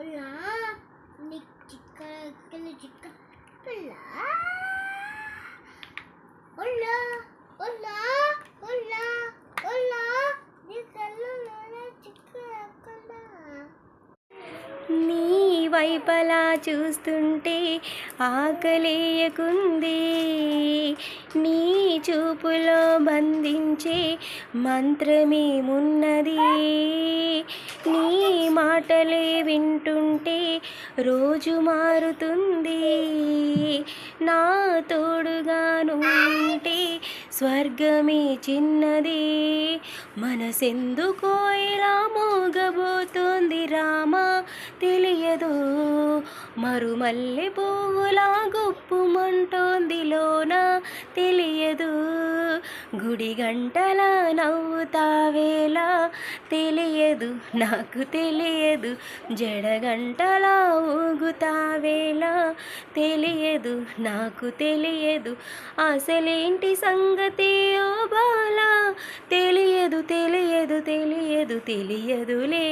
ఒలా నీకు చిక్కలు చిక్క ఒలా ఒలా ఒలా ఒలా ఒలా నీ కళ్ళలో చిక్కలా నీ వైపలా చూస్తుంటే ఆకలేయకుంది నీ చూపులో బంధించే మంత్రమేమున్నది నీ మాటలే వింటుంటే రోజు మారుతుంది నా తోడుగా నువ్వుంటే స్వర్గమే చిన్నది మనసెందుకో ఇలా మోగబోతోంది రామా తెలియదు మరుమల్లె పువ్వులా గుప్పుమంటోంది లోన తెలియదు గుడి గంటల నవ్వుతావేలా తెలియదు నాకు తెలియదు జడగంటలా ఊగుతావేలా తెలియదు నాకు తెలియదు అసలేంటి సంగతి ఓ బాలా తెలియదు తెలియదు తెలియదు తెలియదులే